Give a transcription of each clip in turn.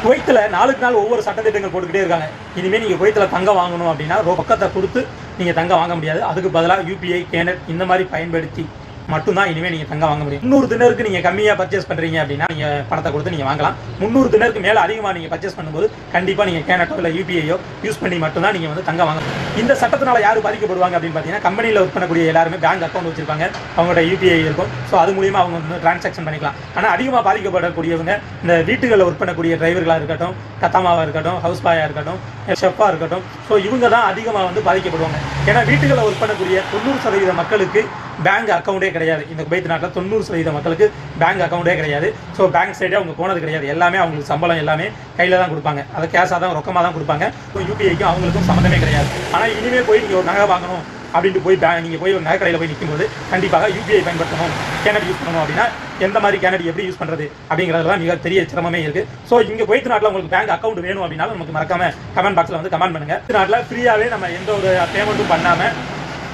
குவைத்தில் நாளுக்கு நாள் ஒவ்வொரு சட்டத்திட்டங்கள் போட்டுக்கிட்டே இருக்காங்க. இனிமேல் நீங்கள் குவைத்தில் தங்கம் வாங்கணும் அப்படின்னா ரொக்கத்தை கொடுத்து நீங்கள் தங்கம் வாங்க முடியாது. அதுக்கு பதிலாக யூபிஐ, கேனட் இந்த மாதிரி பயன்படுத்தி மட்டும்தான் இனிமேல் நீங்கள் தங்கம் வாங்க முடியும். 300 தினருக்கு நீங்கள் கம்மியாக பர்ச்சேஸ் பண்ணுறீங்க அப்படின்னா நீங்கள் பணத்தை கொடுத்து நீங்கள் வாங்கலாம். 300 தினருக்கு மேலே அதிகமாக நீங்கள் பர்ச்சேஸ் பண்ணும்போது கண்டிப்பாக நீங்கள் கேனட்டோ இல்லை யூபிஐயோ யூஸ் பண்ணி மட்டும்தான் நீங்கள் வந்து தங்கம் வாங்க. இந்த சட்டத்தினால யார் பாதிக்கப்படுவாங்க அப்படின்னு பார்த்தீங்கன்னா, கம்பெனியில் ஒர்க் பண்ணக்கூடிய எல்லாருமே பேங்க் அக்கௌண்ட் வச்சிருப்பாங்க, அவங்களோட யூபிஐ இருக்கும். ஸோ அது மூலியமாக அவங்க வந்து டிரான்சாக்ஷன் பண்ணிக்கலாம். ஆனால் அதிகமாக பாதிக்கப்படக்கூடியவங்க இந்த வீட்டுகளில் ஒர்க் பண்ணக்கூடிய டிரைவர்களாக இருக்கட்டும், கத்தாமாவாக இருக்கட்டும், ஹவுஸ் பாயாக இருக்கட்டும், ஷெஃபாக இருக்கட்டும். ஸோ இவங்க தான் அதிகமாக வந்து பாதிக்கப்படுவாங்க. ஏன்னா வீட்டுகளில் ஒர்க் பண்ணக்கூடிய 90% மக்களுக்கு பேங்க் அக்கௌண்டே கிடையாது. இந்த குவைத் நாட்டில் 90% மக்களுக்கு பேங்க் அக்கௌண்டே கிடையாது. ஸோ பேங்க் சைடே அவங்க போனது கிடையாது. எல்லாமே அவங்களுக்கு சம்பளம் எல்லாமே கையில் தான் கொடுப்பாங்க. அதை கேஷாக தான் ரொக்கமாக தான் கொடுப்பாங்க. ஸோ யூபிஐக்கும் அவங்களுக்கும் சம்மந்தமே கிடையாது. ஆனால் இனிமேல் போய் நீங்கள் ஒரு நகை வாங்கணும் அப்படின்ட்டு போய் நீங்கள் போய் ஒரு நகை கடையில் போய் நிற்கும்போது கண்டிப்பாக யூபிஐ பயன்படுத்தணும், கேனட் யூஸ் பண்ணணும். அப்படின்னா எந்த மாதிரி கேனட் எப்படி யூஸ் பண்ணுறது அப்படிங்கிறதுல மிக பெரிய சிரமமே இருக்குது. ஸோ இங்கே குவைத் நாட்டில் உங்களுக்கு பேங்க் அக்கௌண்ட் வேணும் அப்படின்னாலும் நமக்கு மறக்காம கமெண்ட் பாக்ஸில் வந்து கமெண்ட் பண்ணுங்கள். குவைத் நாட்டில் ஃப்ரீயாகவே நம்ம எந்த ஒரு பேமெண்ட்டும் பண்ணாமல்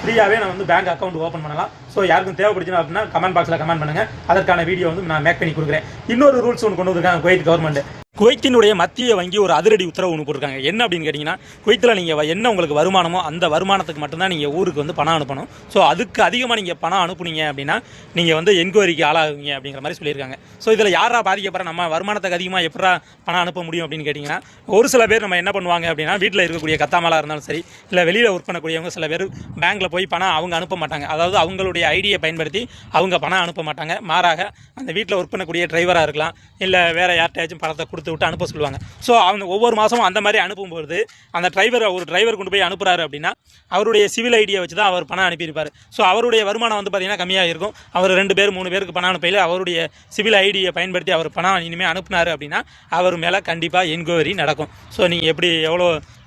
ஃப்ரீயாகவே நம்ம வந்து பேங்க் அக்கௌண்ட் ஓப்பன் பண்ணலாம். ஸோ யாருக்கும் தேவைப்படுச்சுன்னா அப்படின்னா கமெண்ட் பாக்ஸில் கமெண்ட் பண்ணுங்கள். அதற்கான வீடியோ வந்து நான் மேக் பண்ணி கொடுக்குறேன். இன்னொரு ரூல்ஸ் ஒன்று கொண்டு வந்திருக்காங்க குவைத் கவர்மெண்ட். குவைத்தினுடைய மத்திய வங்கி ஒரு அதிரடி உத்தரவு ஒன்று போட்டிருக்காங்க. என்ன அப்படின்னு கேட்டிங்கன்னா, குவைத்தில் நீங்கள் என்ன உங்களுக்கு வருமானமோ அந்த வருமானத்துக்கு மட்டும்தான் நீங்கள் ஊருக்கு வந்து பணம் அனுப்பணும். ஸோ அதுக்கு அதிகமாக நீங்கள் பணம் அனுப்புனீங்க அப்படின்னா நீங்கள் வந்து என்கொயரிக்கு ஆளாகுவீங்க அப்படிங்கிற மாதிரி சொல்லியிருக்காங்க. ஸோ இதில் யாரா பாதிக்கப்படுற, நம்ம வருமானத்துக்கு அதிகமாக எப்படா பணம் அனுப்ப முடியும் அப்படின்னு கேட்டிங்கன்னா, ஒரு சில பேர் நம்ம என்ன பண்ணுவாங்க அப்படின்னா, வீட்டில் இருக்கக்கூடிய கத்தாமலாக இருந்தாலும் சரி, இல்லை வெளியில் ஒர்க் பண்ணக்கூடியவங்க சில பேர் பேங்க்கில் போய் பணம் அவங்க அனுப்ப மாட்டாங்க. அதாவது அவங்களுடைய ஐடியை பயன்படுத்தி அவங்க பணம் அனுப்ப மாட்டாங்க. மாறாக அந்த வீட்டில் ஒர்க் பண்ணக்கூடிய டிரைவராக இருக்கலாம், இல்லை வேறு யார்கிட்டயாச்சும் பணத்தை கொடுத்து விட்டு அனுப்ப சொல்லுவாங்க. ஸோ அவங்க ஒவ்வொரு மாதமும் அந்த மாதிரி அனுப்பும்போது அந்த ஒரு டிரைவர் கொண்டு போய் அனுப்புறாரு அப்படின்னா அவருடைய சிவில் ஐடியை வச்சு தான் அவர் பணம் அனுப்பியிருப்பார். ஸோ அவருடைய வருமானம் வந்து பார்த்தீங்கன்னா கம்மியாக இருக்கும். அவர் 2 பேர் 3 பேருக்கு பணம் அனுப்பையில் அவருடைய சிவில் ஐடியை பயன்படுத்தி அவர் பணம் இனிமேல் அனுப்புனாரு அப்படின்னா அவர் மேலே கண்டிப்பாக என்கொயரி நடக்கும். ஸோ நீங்கள் எப்படி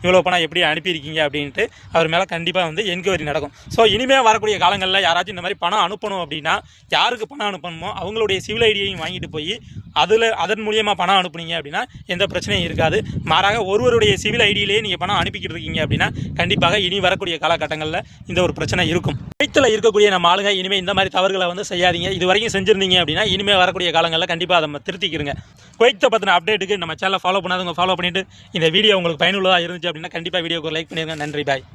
இவ்வளோ பணம் எப்படி அனுப்பியிருக்கீங்க அப்படின்ட்டு அவர் மேலே கண்டிப்பாக வந்து என்கொயரி நடக்கும். ஸோ இனிமேல் வரக்கூடிய காலங்களில் யாராச்சும் இந்த மாதிரி பணம் அனுப்பணும் அப்படின்னா, யாருக்கு பணம் அனுப்பணுமோ அவங்களுடைய சிவில் ஐடியையும் வாங்கிட்டு போய் அதன் மூலியமாக பணம் அனுப்புனீங்க அப்படின்னா எந்த பிரச்சனையும் இருக்காது. மாறாக ஒருவருடைய சிவில் ஐடியிலேயே நீங்கள் பணம் அனுப்பிக்கிட்டு இருக்கீங்க அப்படின்னா கண்டிப்பாக இனி வரக்கூடிய காலகட்டங்களில் இந்த ஒரு பிரச்சனை இருக்கும். குவைத்தில் இருக்கக்கூடிய நம்ம ஆளுங்க இனிமேல் இந்த மாதிரி தவறுகளை வந்து செய்யாதீங்க. இது வரைக்கும் செஞ்சுருந்தீங்க அப்படின்னா இனிமேல் வரக்கூடிய காலங்களில் கண்டிப்பாக அதை திருத்திக்கிறங்க. குவைத்தை பற்றின அப்டேட்டுக்கு நம்ம சேனலை ஃபாலோ பண்ணாதவங்க ஃபாலோ பண்ணிவிட்டு இந்த வீடியோ உங்களுக்கு பயனுள்ளதாக இருந்துச்சு அப்படின்னா கண்டிப்பாக வீடியோக்கு லைக் பண்ணிடுங்க. நன்றி, பாய்.